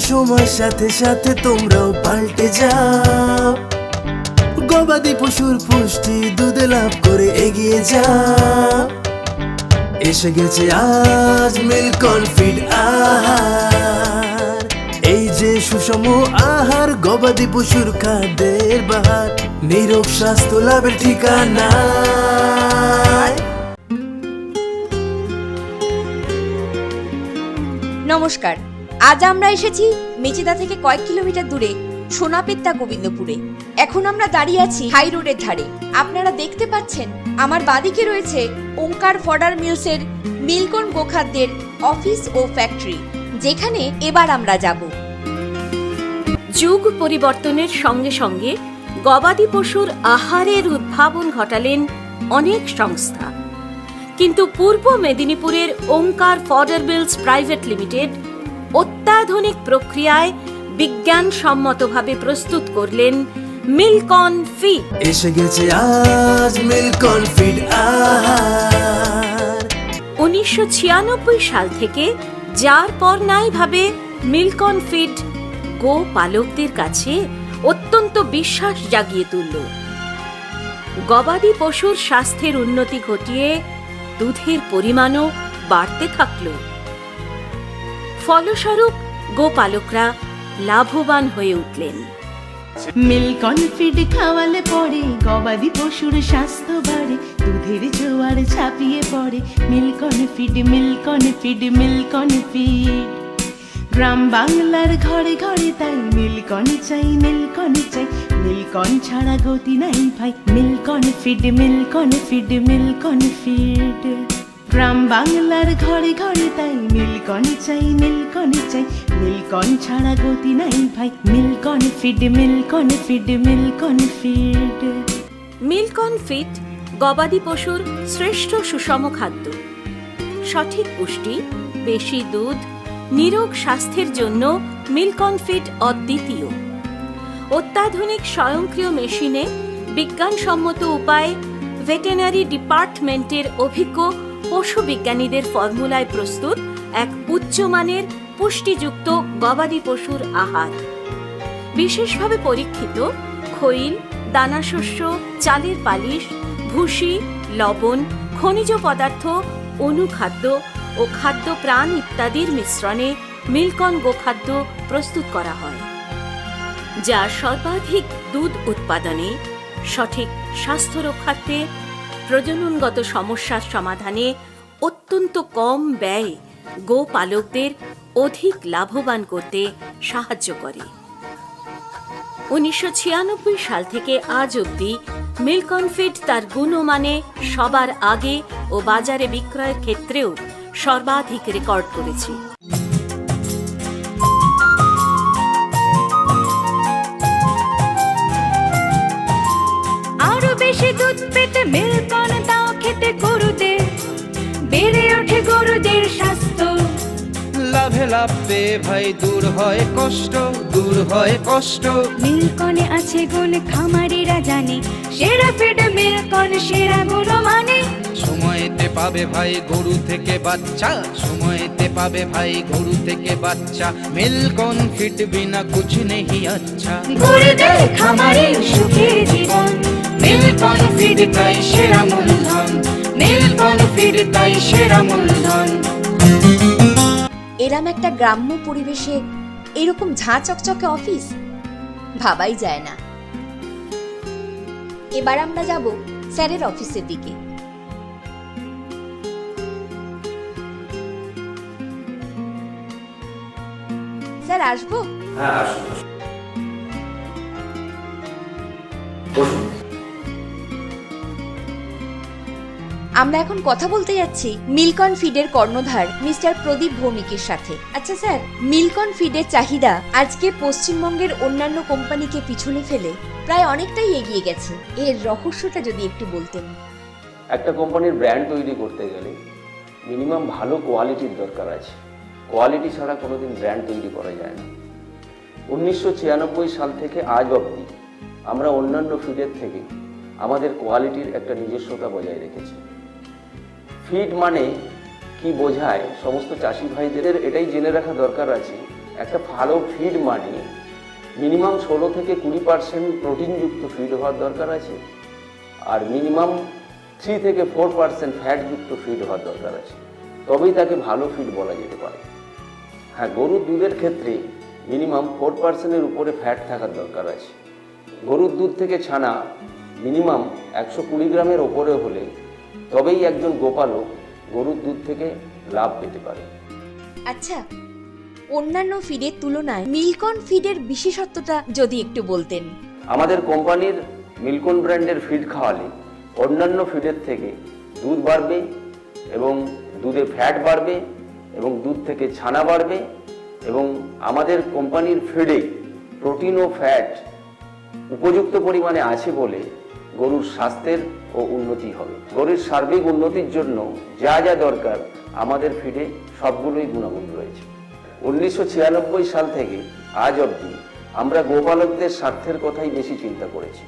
সময়ের সাথে সাথে তোমরাও পাল্টে যাও, গবাদি পশুর পুষ্টি দুধে লাভ করে এগিয়ে যাও। এসে গেছে আজ মিল্কন ফিড আহার, এই যে সুষম আহার, গবাদি পশুর খাদ্যের বাহার, নিরোগ স্বাস্থ্য লাভের ঠিকানা। নমস্কার, আজ আমরা এসেছি মেচেদা থেকে কয়েক কিলোমিটার দূরে সোনাপেত্তা গোবিন্দপুরে। এখন আমরা দাঁড়িয়ে আছি হাই রোডের ধারে। আপনারা দেখতে পাচ্ছেন আমার বাদিকে রয়েছে ওঙ্কার ফডার মিলসের মিল্কন গোখাদ্যের অফিস ও ফ্যাক্টরি, যেখানে এবার আমরা যাব। যুগ পরিবর্তনের সঙ্গে সঙ্গে গবাদি পশুর আহারের উদ্ভাবন ঘটালেন অনেক সংস্থা, কিন্তু পূর্ব মেদিনীপুরের ওঙ্কার ফডার মিলস প্রাইভেট লিমিটেড অত্যাধুনিক প্রক্রিয়ায় বিজ্ঞানসম্মতভাবে প্রস্তুত করলেন মিল্কন ফিড। এসে গেছে আজ মিল্কন ফিড আহার। 1996 সাল থেকে যার পর নাই ভাবে মিল্কন ফিড গো পালকদের কাছে অত্যন্ত বিশ্বাস জাগিয়ে তুলল। গবাদি পশুর স্বাস্থ্যের উন্নতি ঘটিয়ে দুধের পরিমাণও বাড়তে থাকল। ফলস্বরূপ গোপালকরা লাভবান হয়ে উঠলেন। মিল্কন ফিড খাওয়ালে পরে গবাদি পশুর স্বাস্থ্য বাড়ে, দুধের জোয়ার ছাপিয়ে পড়ে। মিল্কন ফিড, মিল্কন ফিড, মিল্কন ফিড। গ্রাম বাংলার ঘরে ঘরে তাই মিল্কন চাই, মিল্কন চাই। মিল্কন ছাড়া গতি নাই ভাই। মিল্কন ফিড, মিল্কন ফিড, মিল্কন ফিড। গ্রাম বাংলার ঘরে ঘরে তাই মিল্কন চাই, মিল্কন চাই। মিল্কন ছাড়া গতি নাই ভাই। মিল্কন ফিড, মিল্কন ফিড, মিল্কন ফিড। মিল্কন ফিড গবাদি পশুর শ্রেষ্ঠ সুষম খাদ্য। সঠিক পুষ্টি, বেশি দুধ, নিরোগ স্বাস্থ্যের জন্য মিল্কন ফিড অদ্বিতীয়। অত্যাধুনিক স্বয়ংক্রিয় মেশিনে বিজ্ঞানসম্মত উপায়ে ভেটেরিনারি ডিপার্টমেন্টের অভিজ্ঞ পশু বিজ্ঞানীদের ফর্মুলায় প্রস্তুত এক উচ্চমানের পুষ্টিযুক্ত গবাদি পশুর আহার। বিশেষভাবে পরীক্ষিত খৈল, দানাশস্য, চালের পালিশ, ভুসি, লবণ, খনিজ পদার্থ, অনুখাদ্য ও খাদ্য প্রাণ ইত্যাদির মিশ্রণে মিল্কন গোখাদ্য প্রস্তুত করা হয়, যা সর্বাধিক দুধ উৎপাদনে, সঠিক স্বাস্থ্য রক্ষার্থে, প্রজননগত সমস্যার সমাধানে অত্যন্ত কম ব্যয়ে গোপালকদের অধিক লাভবান করতে সাহায্য করে। 1996 সাল থেকে আজ অবধি মিল্কন ফিড তার গুণমানে সবার আগে ও বাজারে বিক্রয়ের ক্ষেত্রেও সর্বাধিক রেকর্ড করেছে। আরো বেশি দুধ পেতে মিল্কন দাও খেতে গরুদের, বেড়ে ওঠে গরুদের স্বাস্থ্য। লাভে লাভ পেয়ে ভাই দূর হয় কষ্ট, দূর হয় কষ্ট। মিল্কনে আছে গুণ খামারিরা জানে, সেরা ফিড মিল্কন, সেরা গুণমানে। সময়েতে পাবে ভাই গরু থেকে বাচ্চা, সময়েতে পাবে ভাই গরু থেকে বাচ্চা। মিল্কন ফিড বিনা কুছ নেই আচ্ছা। গরুদের খামারের সুখের জীবন, মিল্কন ফিড তাই সেরা মূলধন, মিল্কন ফিড তাই সেরা মূলধন। এরম একটা গ্রাম্য পরিবেশে এরকম ঝাঁ চকচকে অফিস ভাবাই যায় না। এবার আমরা যাব স্যারের অফিসের দিকে। স্যার, আসবো? হ্যাঁ, আসুন বসুন। আমরা এখন কথা বলতে যাচ্ছি মিল্কন ফিডের কর্ণধার মিস্টার প্রদীপ ভৌমিকের সাথে। আচ্ছা স্যার, মিল্কন ফিডের চাহিদা আজকে পশ্চিমবঙ্গের অন্যান্য কোম্পানিকে পিছনে ফেলে প্রায় অনেকটাই এগিয়ে গেছে। এর রহস্যটা যদি একটু বলতেন। একটা কোম্পানির ব্র্যান্ড তৈরি করতে গেলে মিনিমাম ভালো কোয়ালিটির দরকার আছে। কোয়ালিটি ছাড়া কোনোদিন ব্র্যান্ড তৈরি করা যায় না। 1996 সাল থেকে আজ অবধি আমরা অন্যান্য ফিডের থেকে আমাদের কোয়ালিটির একটা নিজস্বতা বজায় রেখেছি। ফিড মানে কি বোঝায় সমস্ত চাষি ভাইদের এটাই জেনে রাখা দরকার আছে। একটা ভালো ফিড মানে মিনিমাম 16 থেকে 20% প্রোটিনযুক্ত ফিড হওয়ার দরকার আছে, আর মিনিমাম 3 থেকে 4% ফ্যাটযুক্ত ফিড হওয়ার দরকার আছে, তবেই তাকে ভালো ফিড বলা যেতে পারে। হ্যাঁ, গরুর দুধের ক্ষেত্রে মিনিমাম 4%-এর উপরে ফ্যাট থাকার দরকার আছে। গরুর দুধ থেকে ছানা মিনিমাম 120 গ্রামের ওপরে হলে তবেই একজন গোপালক গরুর দুধ থেকে লাভ পেতে পারে। আচ্ছা, অন্যান্য ফিডের তুলনায় মিল্কন ফিডের বিশেষত্বটা যদি একটু বলতেন। আমাদের কোম্পানির মিল্কন ব্র্যান্ডের ফিড খাওয়ালে অন্যান্য ফিডের থেকে দুধ বাড়বে এবং দুধে ফ্যাট বাড়বে এবং দুধ থেকে ছানা বাড়বে, এবং আমাদের কোম্পানির ফিডে প্রোটিন ও ফ্যাট উপযুক্ত পরিমাণে আছে বলে গরুর স্বাস্থ্যের ও উন্নতি হবে। গরুর সার্বিক উন্নতির জন্য যা যা দরকার আমাদের ফিডে সবগুলোই গুণাগুণ রয়েছে। 1996 সাল থেকে আজ অবধি আমরা গোপালকদের স্বার্থের কথাই বেশি চিন্তা করেছি,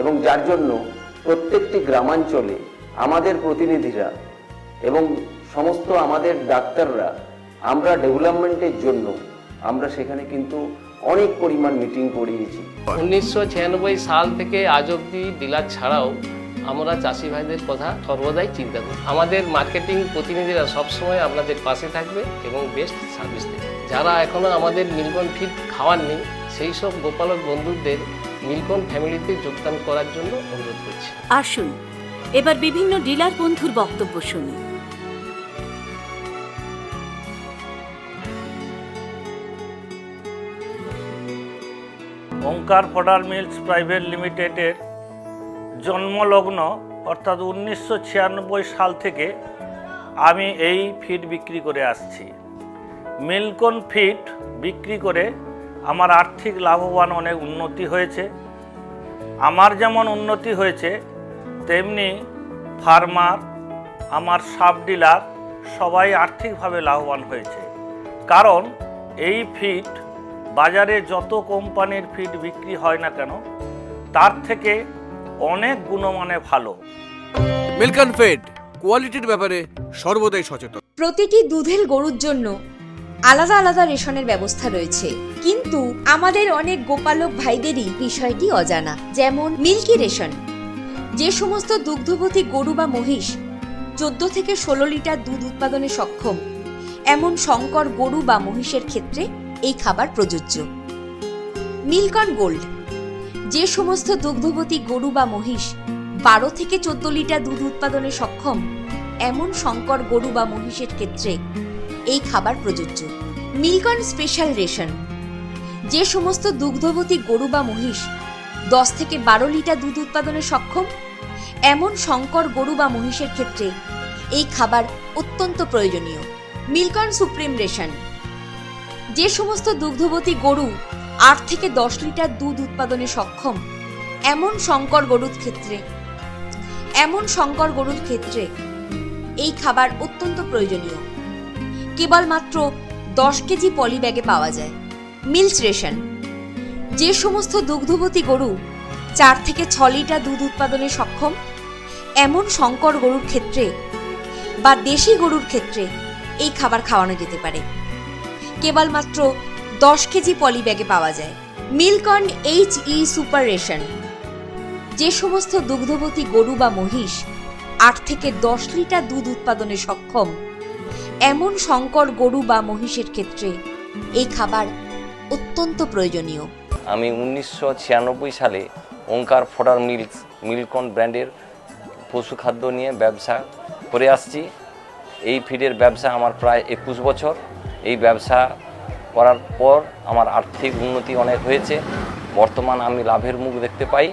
এবং যার জন্য প্রত্যেকটি গ্রামাঞ্চলে আমাদের প্রতিনিধিরা এবং সমস্ত আমাদের ডাক্তাররা আমরা ডেভেলপমেন্টের জন্য আমরা সেখানে কিন্তু অনেক পরিমাণ মিটিং করিয়েছি। 1996 সাল থেকে আজ অবধি ডিলার ছাড়াও আমরা চাষি ভাইদের কথা সর্বদাই চিন্তা করি। আমাদের মার্কেটিং প্রতিনিধিরা সবসময় আপনাদের পাশে থাকবে এবং বেস্ট সার্ভিস দেবে। যারা এখনও আমাদের মিল্কন ফিড খাওয়াননি সেই সব গোপালক বন্ধুদের মিল্কন ফ্যামিলিতে যোগদান করার জন্য অনুরোধ করছি। আসুন এবার বিভিন্ন ডিলার বন্ধুর বক্তব্য শুনি। ওঙ্কার ফডার মিলস প্রাইভেট লিমিটেডের জন্মলগ্ন অর্থাৎ 1996 সাল থেকে আমি এই ফিড বিক্রি করে আসছি। মিল্কন ফিড বিক্রি করে আমার আর্থিক লাভবান অনেক উন্নতি হয়েছে। আমার যেমন উন্নতি হয়েছে তেমনি ফার্মার, আমার সাব ডিলার সবাই আর্থিকভাবে লাভবান হয়েছে। কারণ এই ফিড বাজারে যত কোম্পানির ফিড বিক্রি হয় না কেন তার থেকে অনেক গুণমানে ভালো। মিল্কন ফিড কোয়ালিটির ব্যাপারে সর্বদাই সচেতন। প্রতিটি দুধের গরুর জন্য আলাদা আলাদা রেশনের ব্যবস্থা রয়েছে, কিন্তু আমাদের অনেক গোপালক ভাইদেরই বিষয়টি অজানা। যেমন মিল্কি রেশন, যে সমস্ত দুগ্ধবতী গরু বা মহিষ 14 থেকে 16 লিটার দুধ উৎপাদনে সক্ষম এমন সংকর গরু বা মহিষের ক্ষেত্রে এই খাবার প্রযোজ্য। মিল্কন গোল্ড, যে সমস্ত দুগ্ধবতী গরু বা মহিষ 12 থেকে 14 লিটার দুধ উৎপাদনে সক্ষম এমন সংকর গরু বা মহিষের ক্ষেত্রে এই খাবার প্রযোজ্য। মিল্কন স্পেশাল রেশন, যে সমস্ত দুগ্ধবতী গরু বা মহিষ 10 থেকে 12 লিটার দুধ উৎপাদনে সক্ষম এমন সংকর গরু বা মহিষের ক্ষেত্রে এই খাবার অত্যন্ত প্রয়োজনীয়। মিল্কন সুপ্রিম রেশন, যে সমস্ত দুগ্ধবতী গরু 8 থেকে 10 লিটার দুধ উৎপাদনে সক্ষম এমন সংকর গরুর ক্ষেত্রে এই খাবার অত্যন্ত প্রয়োজনীয়। কেবলমাত্র 10 কেজি পলি ব্যাগে পাওয়া যায়। মিল্ক রেশন, যে সমস্ত দুগ্ধবতী গরু 4 থেকে 6 লিটার দুধ উৎপাদনে সক্ষম এমন সংকর গরুর ক্ষেত্রে বা দেশি গরুর ক্ষেত্রে এই খাবার খাওয়ানো যেতে পারে। কেবলমাত্র 10 কেজি পলি ব্যাগে পাওয়া যায়। মিল্কন HE সুপার রেশন, যে সমস্ত দুগ্ধবতী গরু বা মহিষ 8 থেকে 10 লিটার দুধ উৎপাদনে সক্ষম এমন সংকর গরু বা মহিষের ক্ষেত্রে এই খাবার অত্যন্ত প্রয়োজনীয়। আমি 1996 সালে ওঙ্কার ফডার মিলস মিল্কন ব্র্যান্ডের পশু খাদ্য নিয়ে ব্যবসা করে আসছি। এই ফিডের ব্যবসা আমার প্রায় 21 বছর। এই ব্যবসা করার পর আমার আর্থিক উন্নতি অনেক হয়েছে। বর্তমান আমি লাভের মুখ দেখতে পাই।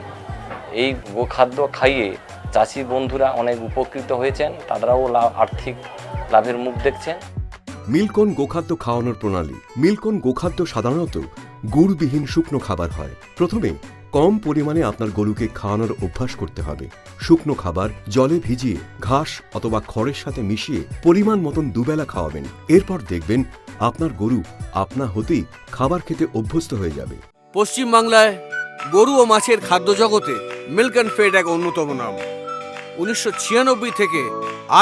এই গোখাদ্য খাইয়ে চাষি বন্ধুরা অনেক উপকৃত হয়েছেন, তারাও আর্থিক লাভের মুখ দেখছেন। মিল্কন গোখাদ্য খাওয়ানোর প্রণালী। মিল্কন গোখাদ্য সাধারণত গুড়বিহীন শুকনো খাবার হয়। প্রথমে কম পরিমাণে আপনার গরুকে খাওয়ানোর অভ্যাস করতে হবে। শুকনো খাবার জলে ভিজিয়ে ঘাস অথবা খড়ের সাথে মিশিয়ে পরিমাণ মতন দুবেলা খাওয়াবেন। এরপর দেখবেন আপনার গরু আপনা হতেই খাবার খেতে অভ্যস্ত হয়ে যাবে। পশ্চিমবাংলায় গরু ও মাছের খাদ্য জগতে মিল্কন ফিড এক অন্যতম নাম। 1996 থেকে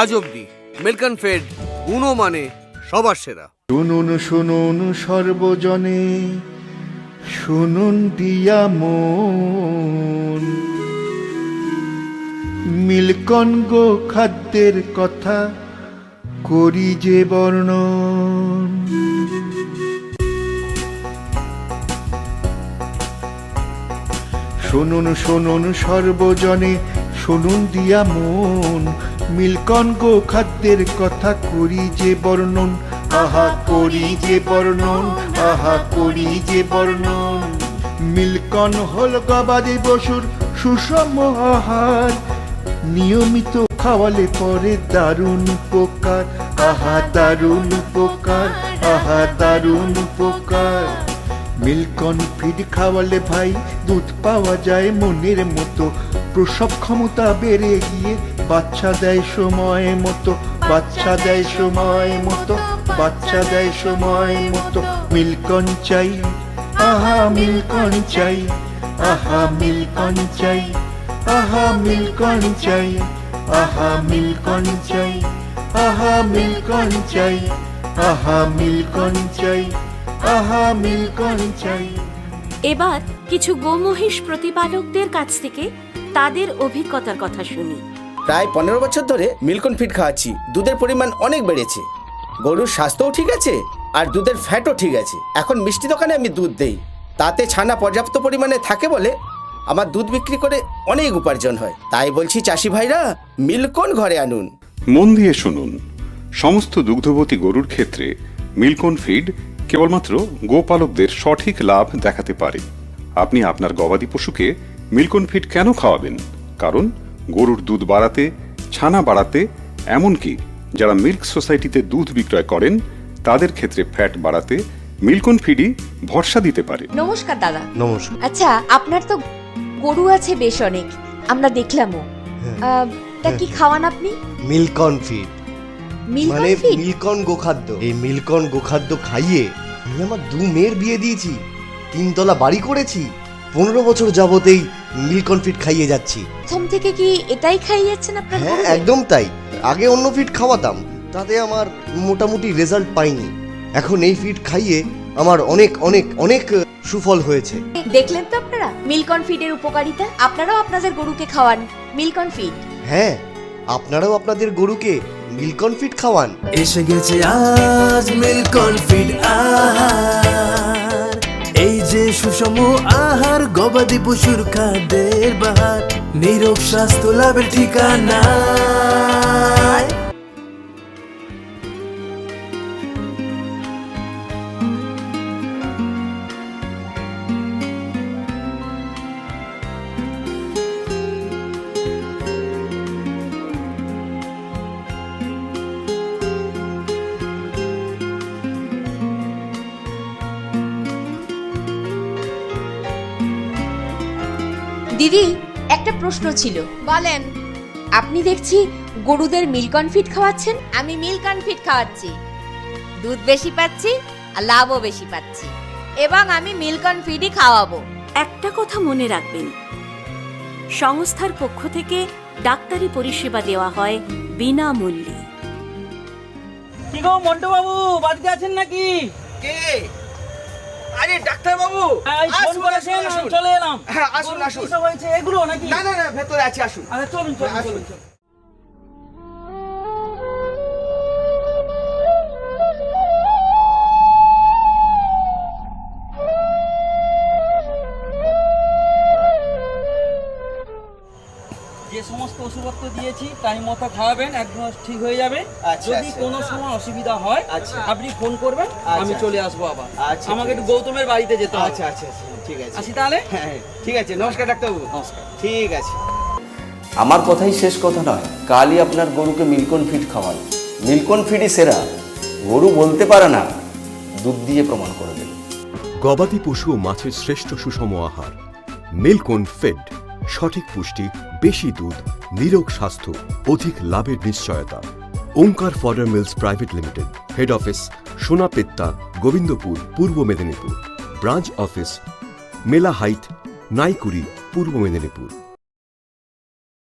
আজ অবধি মিল্কন ফিড গুণমানে সবার সেরা। শুনুন শুনুন সর্বজনে, শুনুন দিয়া মন, মিল্কন গো খাদ্যের কথা করি যে বর্ণন। শুনুন শুনুন সর্বজনে, শুনুন দিয়া মন, মিল্কন গো খাদ্যের কথা করি যে বর্ণন। আহা করি যে বর্ণন, আহা করি যে বর্ণন। মিল্কন হল গবাদি পশুর সুষম আহার, নিয়মিত খাওয়ালে পরে দারুণ উপকার। আহা দারুণ উপকার, আহা দারুণ উপকার। মিল্কন ফিড খাওয়ালে ভাই দুধ পাওয়া যায় মনের মতো, প্রসব ক্ষমতা বেড়ে গিয়ে বাচ্চা দেয় সময় মতো, বাচ্চা দেয় সময় মতো, বাচ্চা দেয় সময় মতো। মিল্কন চাই, আহা মিল্কন চাই, আহা মিল্কন চাই, আহা মিল্কন চাই, আহা মিল্কন চাই, আহা মিল্কন চাই, আহা মিল্কন চাই, আহা মিল্কন চাই। এবার কিছু গোমহিষ প্রতিপালকদের কাছ থেকে তাদের অভিজ্ঞতার কথা শুনি। প্রায় 15 বছর ধরে মিল্কন ফিড খাওয়াচ্ছি। দুধের পরিমাণ অনেক বেড়েছে, গরুর স্বাস্থ্যও ঠিক আছে আর দুধের ফ্যাটও ঠিক আছে। এখন মিষ্টি দোকানে আমি দুধ দেই, তাতে ছানা পর্যাপ্ত পরিমাণে থাকে বলে আমার দুধ বিক্রি করে অনেক উপার্জন হয়। তাই বলছি চাষি ভাইরা মিল্কন ঘরে আনুন। মন দিয়ে শুনুন, সমস্ত দুগ্ধবতী গরুর ক্ষেত্রে মিল্কন ফিড কেবলমাত্র গোপালকদের সঠিক লাভ দেখাতে পারে। আপনি আপনার গবাদি পশুকে মিল্কন ফিড কেন খাওয়াবেন? কারণ গরুর দুধ বাড়াতে, ছানা বাড়াতে, এমনকি যারা মিল্ক সোসাইটিতে দুধ বিক্রয় করেন তাদের ক্ষেত্রে ফ্যাট বাড়াতে মিল্কন ফিডই ভরসা দিতে পারে। নমস্কার দাদা। নমস্কার। আচ্ছা, আপনার তো গরু আছে বেশ অনেক, আমরা দেখলামও। তা কি খাওয়ান আপনি? মিল্কন ফিড, মিল্কন মানে ফিড? মিল্কন গোখাদ্য। এই মিল্কন গোখাদ্য খাইয়ে আমি আমার 2 মেয়ের বিয়ে দিয়েছি, 3 তলা বাড়ি করেছি। 15 বছর যাবতেই মিল্কন ফিড খাইয়ে যাচ্ছি। প্রথম থেকে কি এটাই খাইয়েছেন আপনার হ্যাঁ, গরুকে? একদম তাই। আগে অন্য ফিড খাওয়াতাম, তাতে আমার মোটামুটি রেজাল্ট পাইনি। এখন এই ফিড খাইয়ে আমার অনেক অনেক অনেক সুফল হয়েছে। দেখলেন তো আপনারা মিল্কন ফিডের উপকারিতা। আপনারাও আপনাদের গরুকে খাওয়ান মিল্কন ফিড। হ্যাঁ, আপনারাও আপনাদের গরুকে মিল্কন ফিড খাওয়ান। এসে গেছে আজ মিল্কন ফিড আহার, এই যে সুষম আহার, গবাদি পশুর খাদ্যের বাহার, নিরোগ স্বাস্থ্য লাভের ঠিকানা। দিদি, একটা প্রশ্ন ছিল। বলেন। আপনি দেখছি গরুদের মিল্কন ফিড খাওয়াচ্ছেন। আমি মিল্কন ফিড খাওয়াচ্ছি, দুধ বেশি পাচ্ছি আর লাভও বেশি পাচ্ছি, এবং আমি মিল্কন ফিডই খাওয়াবো। একটা কথা মনে রাখবেন, সংস্থার পক্ষ থেকে ডাক্তারি পরিষেবা দেওয়া হয় বিনামূল্যে। কি গো মন্টু বাবু, বাড়িতে আছেন নাকি? কে? আরে ডাক্তার বাবু, ফোন করেছেন, চলে এলাম। হ্যাঁ, আসুন আসুন। কি সব হয়েছে এগুলো নাকি? না না না, ভেতরে আছি, আসুন। আচ্ছা চলুন চলুন চলুন। যে সমস্ত ওষুধপত্র দিয়েছি টাইম মতো খাওয়াবেন, একদম ঠিক হয়ে যাবে। যদি কোনো সময় অসুবিধা হয় আপনি ফোন করবেন, আমি চলে আসবো আবার। আমাকে একটু গৌতমের বাড়িতে যেতে হবে। আচ্ছা আচ্ছা আচ্ছা, ঠিক আছে। আসি তাহলে? হ্যাঁ ঠিক আছে, নমস্কার ডাক্তারবাবু। নমস্কার। ঠিক আছে। আমার কথাই শেষ কথা নয়, কালই আপনার গরুকে মিল্কন ফিড খাওয়ান। মিল্কন ফিডই সেরা, গরু বলতে পারে না, দুধ দিয়ে প্রমাণ করে দেবে। গবাদি পশু ও মাছের শ্রেষ্ঠ সুষম আহার মিল্কন ফিড, সঠিক পুষ্টি, বেশি দুধ, নিরোগ স্বাস্থ্য, অধিক লাভের নিশ্চয়তা। Omkar fodder mills private limited, head office Sonapetta, Gobindapur, পূর্ব মেদিনীপুর। ব্রাঞ্চ অফিস মেলা হাইট, নাইকুড়ি, পূর্ব মেদিনীপুর।